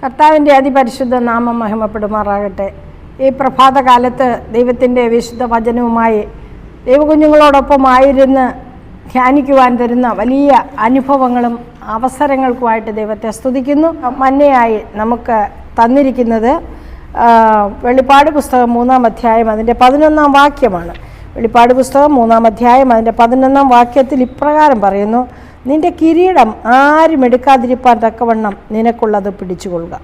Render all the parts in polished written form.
കർത്താവിൻ്റെ അതിപരിശുദ്ധ നാമം മഹിമപ്പെടുമാറാകട്ടെ. ഈ പ്രഭാതകാലത്ത് ദൈവത്തിൻ്റെ വിശുദ്ധ വചനവുമായി ദൈവകുഞ്ഞുങ്ങളോടൊപ്പമായിരുന്ന് ധ്യാനിക്കുവാൻ തരുന്ന വലിയ അനുഭവങ്ങളും അവസരങ്ങൾക്കുമായിട്ട് ദൈവത്തെ സ്തുതിക്കുന്നു. മന്നയായി നമുക്ക് തന്നിരിക്കുന്നത് വെളിപ്പാട് പുസ്തകം 3-ാം അധ്യായം അതിൻ്റെ 11-ാം വാക്യമാണ്. വെളിപ്പാട് പുസ്തകം 3-ാം അധ്യായം അതിൻ്റെ 11-ാം വാക്യത്തിൽ ഇപ്രകാരം പറയുന്നു: നിന്റെ കിരീടം ആരും എടുക്കാതിരിപ്പാൻ തക്കവണ്ണം നിനക്കുള്ളത് പിടിച്ചുകൊള്ളുക.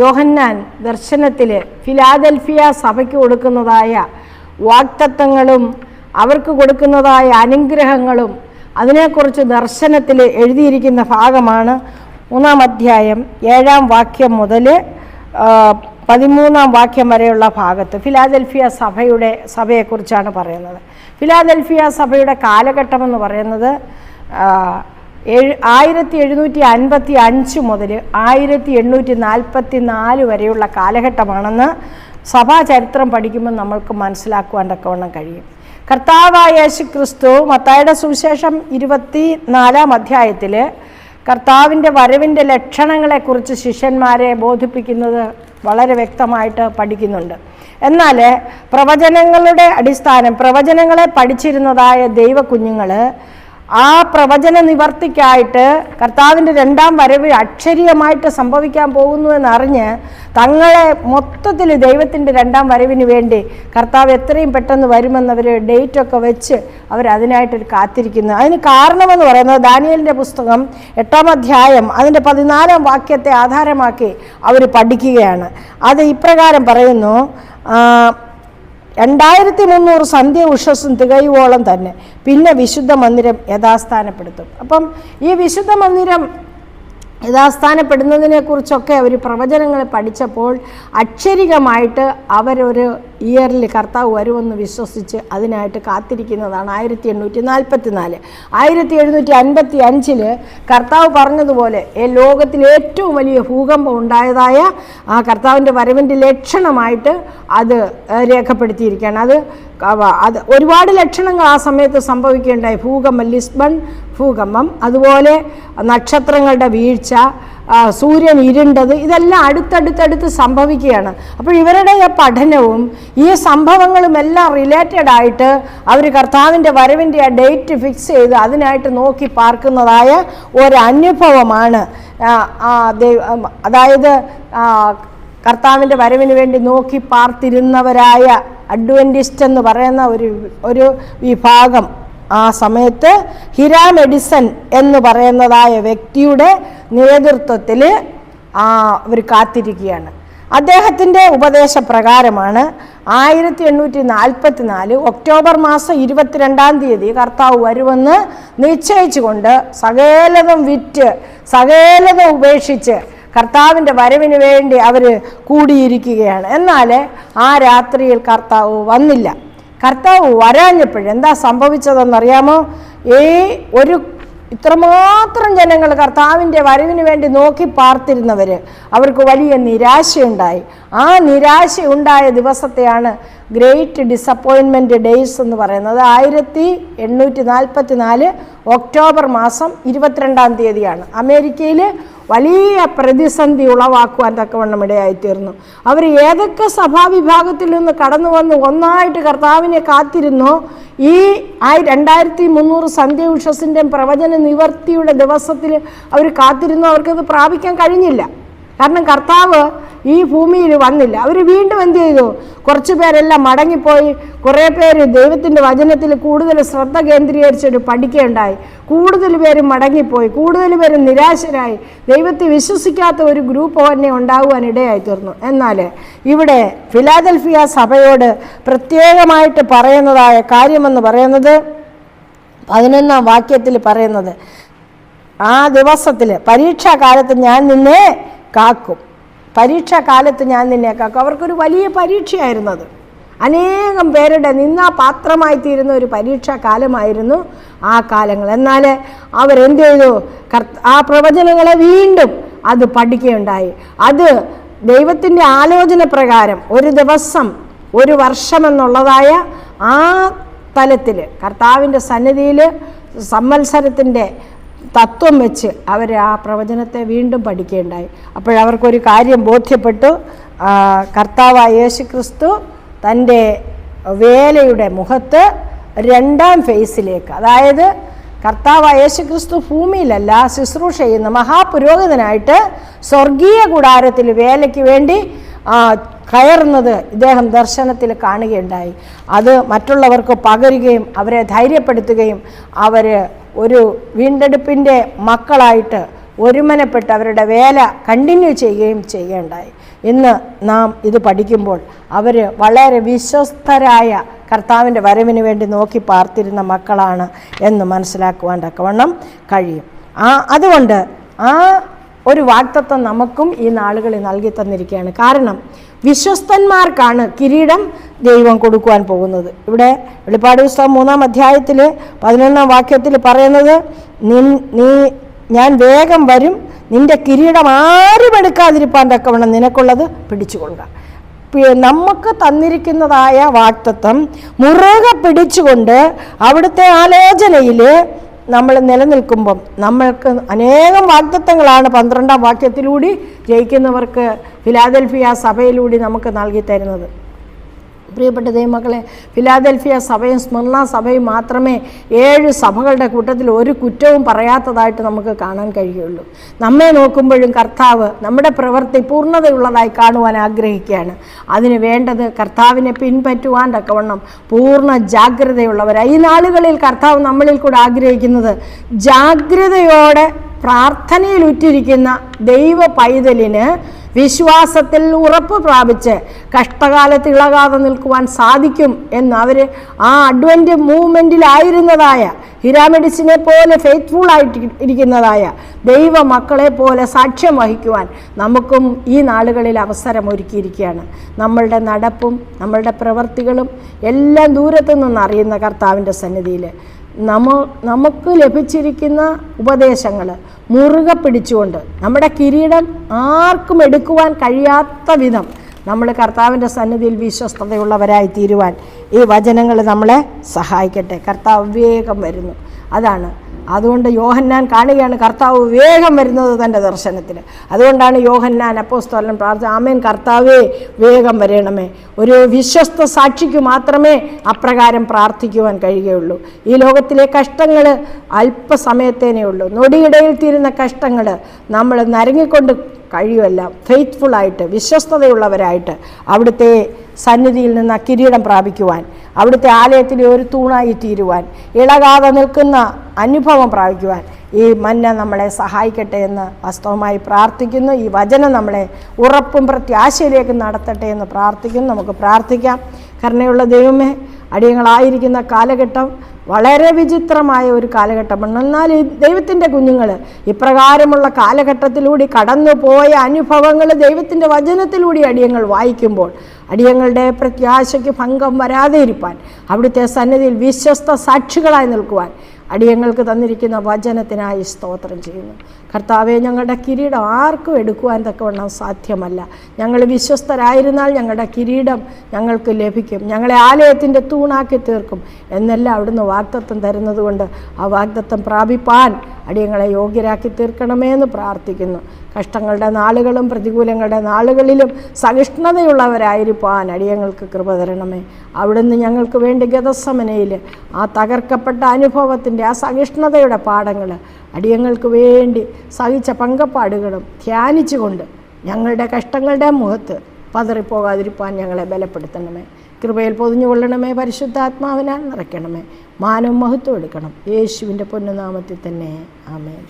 യോഹന്നാൻ ദർശനത്തിൽ ഫിലാദൽഫിയ സഭയ്ക്ക് കൊടുക്കുന്നതായ വാഗ്ദത്തങ്ങളും അവർക്ക് കൊടുക്കുന്നതായ അനുഗ്രഹങ്ങളും അതിനെക്കുറിച്ച് ദർശനത്തിൽ എഴുതിയിരിക്കുന്ന ഭാഗമാണ് 3-ാം അധ്യായം 7-ാം വാക്യം മുതൽ 13-ാം വാക്യം വരെയുള്ള ഭാഗത്ത് ഫിലാദൽഫിയ സഭയെക്കുറിച്ചാണ് പറയുന്നത്. ഫിലാദൽഫിയ സഭയുടെ കാലഘട്ടമെന്ന് പറയുന്നത് 1755 മുതൽ 1844 വരെയുള്ള കാലഘട്ടമാണെന്ന് സഭാചരിത്രം പഠിക്കുമ്പോൾ നമ്മൾക്ക് മനസ്സിലാക്കുവാൻ തക്കവണ്ണം കഴിയും. കർത്താവായ യേശു ക്രിസ്തു മത്തായിയുടെ സുവിശേഷം 24-ാം അധ്യായത്തിൽ കർത്താവിൻ്റെ വരവിൻ്റെ ലക്ഷണങ്ങളെക്കുറിച്ച് ശിഷ്യന്മാരെ ബോധിപ്പിക്കുന്നത് വളരെ വ്യക്തമായിട്ട് പഠിക്കുന്നുണ്ട്. എന്നാൽ പ്രവചനങ്ങളുടെ പ്രവചനങ്ങളെ പഠിച്ചിരുന്നതായ ദൈവകുഞ്ഞുങ്ങൾ ആ പ്രവചന നിവർത്തിക്കായിട്ട് കർത്താവിൻ്റെ 2-ാം വരവ് അക്ഷരീയമായിട്ട് സംഭവിക്കാൻ പോകുന്നു എന്നറിഞ്ഞ് തങ്ങളെ മൊത്തത്തിൽ ദൈവത്തിൻ്റെ 2-ാം വരവിന് വേണ്ടി കർത്താവ് എത്രയും പെട്ടെന്ന് വരുമെന്നവർ ഡേറ്റൊക്കെ വെച്ച് അവരതിനായിട്ടൊരു കാത്തിരിക്കുന്നു. അതിന് കാരണമെന്ന് പറയുന്നത് ദാനിയേലിൻ്റെ പുസ്തകം 8-ാം അധ്യായം അതിൻ്റെ 14-ാം വാക്യത്തെ ആധാരമാക്കി അവർ പഠിക്കുകയാണ്. അത് ഇപ്രകാരം പറയുന്നു: 2300 സന്ധ്യ ഉഷസ്സും തികയുവോളം തന്നെ പിന്നെ വിശുദ്ധ മന്ദിരം യഥാസ്ഥാനപ്പെടുത്തും. അപ്പം ഈ വിശുദ്ധ മന്ദിരം യഥാസ്ഥാനപ്പെടുന്നതിനെക്കുറിച്ചൊക്കെ അവർ പ്രവചനങ്ങൾ പഠിച്ചപ്പോൾ അക്ഷരികമായിട്ട് അവരൊരു ഇയറിൽ കർത്താവ് വരുമെന്ന് വിശ്വസിച്ച് അതിനായിട്ട് കാത്തിരിക്കുന്നതാണ് 1844. 1755 കർത്താവ് പറഞ്ഞതുപോലെ ലോകത്തിൽ ഏറ്റവും വലിയ ഭൂകമ്പം ഉണ്ടായതായ ആ കർത്താവിൻ്റെ വരവിൻ്റെ ലക്ഷണമായിട്ട് അത് രേഖപ്പെടുത്തിയിരിക്കുകയാണ്. അത് ഒരുപാട് ലക്ഷണങ്ങൾ ആ സമയത്ത് സംഭവിക്കുകയുണ്ടായി. ലിസ്ബൺ ഭൂകമ്പം, അതുപോലെ നക്ഷത്രങ്ങളുടെ വീഴ്ച, സൂര്യൻ ഇരുണ്ടത്, ഇതെല്ലാം അടുത്തടുത്തടുത്ത് സംഭവിക്കുകയാണ്. അപ്പോൾ ഇവരുടെ പഠനവും ഈ സംഭവങ്ങളും എല്ലാം റിലേറ്റഡ് ആയിട്ട് അവർ കർത്താവിൻ്റെ വരവിൻ്റെ ആ ഡേറ്റ് ഫിക്സ് ചെയ്ത് അതിനായിട്ട് നോക്കി പാർക്കുന്നതായ ഒരനുഭവമാണ്. അതായത് കർത്താവിൻ്റെ വരവിന് വേണ്ടി നോക്കി പാർത്തിരുന്നവരായ അഡ്വെൻറ്റിസ്റ്റ് എന്ന് പറയുന്ന ഒരു വിഭാഗം ആ സമയത്ത് ഹിരാം എഡിസൺ എന്ന് പറയുന്നതായ വ്യക്തിയുടെ നേതൃത്വത്തിൽ അവർ കാത്തിരിക്കുകയാണ്. അദ്ദേഹത്തിൻ്റെ ഉപദേശപ്രകാരമാണ് 1844 ഒക്ടോബർ മാസം 22-ാം തീയതി കർത്താവ് വരുമെന്ന് നിശ്ചയിച്ചുകൊണ്ട് സകലതും വിറ്റ് സകലതും ഉപേക്ഷിച്ച് കർത്താവിൻ്റെ വരവിന് വേണ്ടി അവർ കൂടിയിരിക്കുകയാണ്. എന്നാൽ ആ രാത്രിയിൽ കർത്താവ് വന്നില്ല. കർത്താവ് വരാഞ്ഞപ്പോഴെന്താ സംഭവിച്ചതെന്നറിയാമോ? ഇത്രമാത്രം ജനങ്ങൾ കർത്താവിൻ്റെ വരവിന് വേണ്ടി നോക്കി പാർത്തിരുന്നവർ അവർക്ക് വലിയ നിരാശയുണ്ടായി. ആ നിരാശ ഉണ്ടായ ദിവസത്തെയാണ് ഗ്രേറ്റ് ഡിസപ്പോയിൻമെൻറ്റ് ഡേയ്സ് എന്ന് പറയുന്നത്. 1844 ഒക്ടോബർ മാസം 22-ാം തീയതിയാണ്. അമേരിക്കയിൽ വലിയ പ്രതിസന്ധി ഉളവാക്കുവാൻ തക്കവണ്ണം ഇടയായിത്തീർന്നു. അവർ ഏതൊക്കെ സഭാവിഭാഗത്തിൽ നിന്ന് കടന്നു വന്ന് ഒന്നായിട്ട് കർത്താവിനെ കാത്തിരുന്നോ, ഈ 2300 സന്ധ്യ ഉഷസ്സിൻ്റെയും പ്രവചന നിവർത്തിയുടെ ദിവസത്തിൽ അവർ കാത്തിരുന്നു. അവർക്കത് പ്രാപിക്കാൻ കഴിഞ്ഞില്ല. കാരണം കർത്താവ് ഈ ഭൂമിയിൽ വന്നില്ല. അവർ വീണ്ടും എന്ത് ചെയ്തു? കുറച്ച് പേരെല്ലാം മടങ്ങിപ്പോയി. കുറേ പേര് ദൈവത്തിൻ്റെ വചനത്തിൽ കൂടുതൽ ശ്രദ്ധ കേന്ദ്രീകരിച്ചിട്ട് പഠിക്കുകയുണ്ടായി. കൂടുതൽ പേരും മടങ്ങിപ്പോയി. കൂടുതൽ പേരും നിരാശരായി. ദൈവത്തെ വിശ്വസിക്കാത്ത ഒരു ഗ്രൂപ്പ് തന്നെ ഉണ്ടാകുവാൻ ഇടയായിത്തീർന്നു. എന്നാൽ ഇവിടെ ഫിലാദൽഫിയ സഭയോട് പ്രത്യേകമായിട്ട് പറയുന്നതായ കാര്യമെന്ന് പറയുന്നത് 11-ാം വാക്യത്തിൽ പറയുന്നത്, ആ ദിവസത്തിൽ പരീക്ഷാകാലത്ത് ഞാൻ നിന്നെ കാക്കും. പരീക്ഷാകാലത്ത് ഞാൻ നിന്നെ കാക്കും. അവർക്കൊരു വലിയ പരീക്ഷയായിരുന്നത്. അനേകം പേരുടെ നിന്നാപാത്രമായി തീരുന്ന ഒരു പരീക്ഷാകാലമായിരുന്നു ആ കാലങ്ങൾ. എന്നാൽ അവരെന്ത് ചെയ്തു? ആ പ്രവചനങ്ങളെ വീണ്ടും അത് പഠിക്കുകയുണ്ടായി. അത് ദൈവത്തിൻ്റെ ആലോചന പ്രകാരം ഒരു ദിവസം, ഒരു വർഷമെന്നുള്ളതായ ആ തലത്തിൽ കർത്താവിൻ്റെ സന്നിധിയിൽ സംവത്സരത്തിൻ്റെ തത്വം വെച്ച് അവർ ആ പ്രവചനത്തെ വീണ്ടും പഠിക്കുകയുണ്ടായി. അപ്പോഴവർക്കൊരു കാര്യം ബോധ്യപ്പെട്ടു. കർത്താവായ യേശുക്രിസ്തു തൻ്റെ വേലയുടെ മുഖത്ത് രണ്ടാം ഫേസിലേക്ക്, അതായത് കർത്താവായ യേശുക്രിസ്തു ഭൂമിയിലല്ല ശുശ്രൂഷ ചെയ്യുന്ന മഹാപുരോഹിതനായിട്ട് സ്വർഗീയ കൂടാരത്തിൽ വേലയ്ക്ക് വേണ്ടി കയറുന്നത് ഇദ്ദേഹം ദർശനത്തിൽ കാണുകയുണ്ടായി. അത് മറ്റുള്ളവർക്ക് പകരുകയും അവരെ ധൈര്യപ്പെടുത്തുകയും അവർ ഒരു വീണ്ടെടുപ്പിൻ്റെ മക്കളായിട്ട് ഒരുമനപ്പെട്ട് അവരുടെ വേല കണ്ടിന്യൂ ചെയ്യുകയും ചെയ്യുകയുണ്ടായി. ഇന്ന് നാം ഇത് പഠിക്കുമ്പോൾ അവർ വളരെ വിശ്വസ്തരായ കർത്താവിൻ്റെ വരവിന് വേണ്ടി നോക്കി പാർത്തിരുന്ന മക്കളാണ് എന്ന് മനസ്സിലാക്കുവാൻ തക്കവണ്ണം കഴിയും. അതുകൊണ്ട് ആ ഒരു വാഗ്ദത്തം നമുക്കും ഈ നാളുകളിൽ നൽകി തന്നിരിക്കുകയാണ്. കാരണം വിശ്വസ്തന്മാർക്കാണ് കിരീടം ദൈവം കൊടുക്കുവാൻ പോകുന്നത്. ഇവിടെ വെളിപ്പാട് പുസ്തകം 3-ാം അധ്യായത്തിൽ 11-ാം വാക്യത്തിൽ പറയുന്നത്, ഞാൻ വേഗം വരും, നിന്റെ കിരീടം ആരും എടുക്കാതിരിപ്പാൻ തക്കവണ്ണം നിനക്കുള്ളത് പിടിച്ചുകൊള്ളുക. നമുക്ക് തന്നിരിക്കുന്നതായ വാഗ്ദത്തം മുറുകെ പിടിച്ചുകൊണ്ട് അവിടുത്തെ ആലോചനയിൽ നമ്മൾ നിലനിൽക്കുമ്പം നമ്മൾക്ക് അനേകം വാഗ്ദത്തങ്ങളാണ് 12-ാം വാക്യത്തിലൂടെ ജയിക്കുന്നവർക്ക് ഫിലാദൽഫിയ സഭയിലൂടെ നമുക്ക് നൽകി തരുന്നത്. പ്രിയപ്പെട്ട ദൈവമക്കളെ, ഫിലാദൽഫിയ സഭയും സ്മിർന സഭയും മാത്രമേ 7 സഭകളുടെ കൂട്ടത്തിൽ ഒരു കുറ്റവും പറയാത്തതായിട്ട് നമുക്ക് കാണാൻ കഴിയുള്ളൂ. നമ്മെ നോക്കുമ്പോഴും കർത്താവ് നമ്മുടെ പ്രവൃത്തി പൂർണ്ണതയുള്ളതായി കാണുവാൻ ആഗ്രഹിക്കുകയാണ്. അതിന് വേണ്ടത് കർത്താവിനെ പിൻപറ്റുവാൻ തക്കവണ്ണം പൂർണ്ണ ജാഗ്രതയുള്ളവരായി. ഈ നാളുകളിൽ കർത്താവ് നമ്മളിൽ കൂടെ ആഗ്രഹിക്കുന്നത് ജാഗ്രതയോടെ പ്രാർത്ഥനയിൽ ഉറ്റിരിക്കുന്ന ദൈവ പൈതലിന് വിശ്വാസത്തിൽ ഉറപ്പ് പ്രാപിച്ച് കഷ്ടകാലത്ത് ഇളകാതെ നിൽക്കുവാൻ സാധിക്കും എന്ന് അവർ ആ അഡ്വൻ്റ് മൂവ്മെൻറ്റിലായിരുന്നതായ ഹിരാമെഡിസിനെ പോലെ ഫെയ്ത്ത്ഫുൾ ആയിട്ട് ഇരിക്കുന്നതായ ദൈവ മക്കളെ പോലെ സാക്ഷ്യം വഹിക്കുവാൻ നമുക്കും ഈ നാളുകളിൽ അവസരം ഒരുക്കിയിരിക്കുകയാണ്. നമ്മളുടെ നടപ്പും നമ്മളുടെ പ്രവൃത്തികളും എല്ലാം ദൂരത്തു നിന്ന് അറിയുന്ന കർത്താവിൻ്റെ സന്നിധിയിൽ നമുക്ക് ലഭിച്ചിരിക്കുന്ന ഉപദേശങ്ങൾ മുറുകെ പിടിച്ചുകൊണ്ട് നമ്മുടെ കിരീടം ആർക്കും എടുക്കുവാൻ കഴിയാത്ത വിധം നമ്മൾ കർത്താവിൻ്റെ സന്നിധിയിൽ വിശ്വസ്തതയുള്ളവരായി തീരുവാൻ ഈ വചനങ്ങൾ നമ്മളെ സഹായിക്കട്ടെ. കർത്താവ് വേഗം വരുന്നു. അതുകൊണ്ട് യോഹന്നാൻ കാണുകയാണ് കർത്താവ് വേഗം വരുന്നത് തൻ്റെ ദർശനത്തിൽ. അതുകൊണ്ടാണ് യോഹന്നാൻ അപ്പോസ്തലൻ പ്രാർത്ഥിച്ചത്, ആമേൻ കർത്താവേ വേഗം വരണമേ. ഒരു വിശ്വസ്ത സാക്ഷിക്ക് മാത്രമേ അപ്രകാരം പ്രാർത്ഥിക്കുവാൻ കഴിയുകയുള്ളൂ. ഈ ലോകത്തിലെ കഷ്ടങ്ങൾ അല്പസമയത്തേനേ ഉള്ളൂ. നൊടിയിടയിൽ തീരുന്ന കഷ്ടങ്ങൾ നമ്മൾ നരങ്ങിക്കൊണ്ട് കഴിയുമല്ല. ഫെയ്ത്ത്ഫുള്ളായിട്ട് വിശ്വസ്തതയുള്ളവരായിട്ട് അവിടുത്തെ സന്നിധിയിൽ നിന്ന് കിരീടം പ്രാപിക്കുവാൻ, അവിടുത്തെ ആലയത്തിലെ ഒരു തൂണായി തീരുവാൻ, ഇളകാതെ നിൽക്കുന്ന അനുഭവം പ്രാപിക്കുവാൻ ഈ മന്ന നമ്മളെ സഹായിക്കട്ടെ എന്ന് വാസ്തവമായി പ്രാർത്ഥിക്കുന്നു. ഈ വചനം നമ്മളെ ഉറപ്പും പ്രത്യാശയിലേക്ക് നടത്തട്ടെ എന്ന് പ്രാർത്ഥിക്കുന്നു. നമുക്ക് പ്രാർത്ഥിക്കാം. കരുണയുള്ള ദൈവമേ, അടിയങ്ങളായിരിക്കുന്ന കാലഘട്ടം വളരെ വിചിത്രമായ ഒരു കാലഘട്ടമാണ്. എന്നാൽ ഈ ദൈവത്തിൻ്റെ കുഞ്ഞുങ്ങൾ ഇപ്രകാരമുള്ള കാലഘട്ടത്തിലൂടെ കടന്നു പോയ അനുഭവങ്ങൾ ദൈവത്തിൻ്റെ വചനത്തിലൂടെ അടിയങ്ങൾ വായിക്കുമ്പോൾ അടിയങ്ങളുടെ പ്രത്യാശയ്ക്ക് ഭംഗം വരാതെ ഇരിപ്പാൻ, അവിടുത്തെ സന്നിധിയിൽ വിശ്വസ്ത സാക്ഷികളായി നിൽക്കുവാൻ അടിയങ്ങൾക്ക് തന്നിരിക്കുന്ന വചനത്തിനായി സ്തോത്രം ചെയ്യുന്നു. കർത്താവെ, ഞങ്ങളുടെ കിരീടം ആർക്കും എടുക്കുവാൻ തക്കവണ്ണം സാധ്യമല്ല. ഞങ്ങൾ വിശ്വസ്തരായിരുന്നാൽ ഞങ്ങളുടെ കിരീടം ഞങ്ങൾക്ക് ലഭിക്കും, ഞങ്ങളെ ആലയത്തിൻ്റെ തൂണാക്കി തീർക്കും എന്നെല്ലാം അവിടുന്ന് വാഗ്ദത്തം തരുന്നത് കൊണ്ട് ആ വാഗ്ദത്തം പ്രാപിപ്പാൻ അടിയങ്ങളെ യോഗ്യരാക്കി തീർക്കണമേ എന്ന് പ്രാർത്ഥിക്കുന്നു. കഷ്ടങ്ങളുടെ നാളുകളും പ്രതികൂലങ്ങളുടെ നാളുകളിലും സഹിഷ്ണുതയുള്ളവരായിരിക്കാൻ അടിയങ്ങൾക്ക് കൃപ തരണമേ. അവിടുന്ന് ഞങ്ങൾക്ക് വേണ്ടി ഗതസമനയിൽ ആ തകർക്കപ്പെട്ട അനുഭവത്തിൻ്റെ ആ സഹിഷ്ണുതയുടെ പാഠങ്ങൾ അടിയങ്ങൾക്ക് വേണ്ടി സഹിച്ച പങ്കപ്പാടുകളും ധ്യാനിച്ചുകൊണ്ട് ഞങ്ങളുടെ കഷ്ടങ്ങളുടെ മുഖത്ത് പതറിപ്പോകാതിരിക്കാൻ ഞങ്ങളെ ബലപ്പെടുത്തണമേ. കൃപയിൽ പൊതിഞ്ഞുകൊള്ളണമേ. പരിശുദ്ധാത്മാവിനാൽ നിറയ്ക്കണമേ. മാനവും മഹത്വം എടുക്കണം. യേശുവിൻ്റെ പൊന്നുനാമത്തിൽ തന്നെ. ആമേൻ.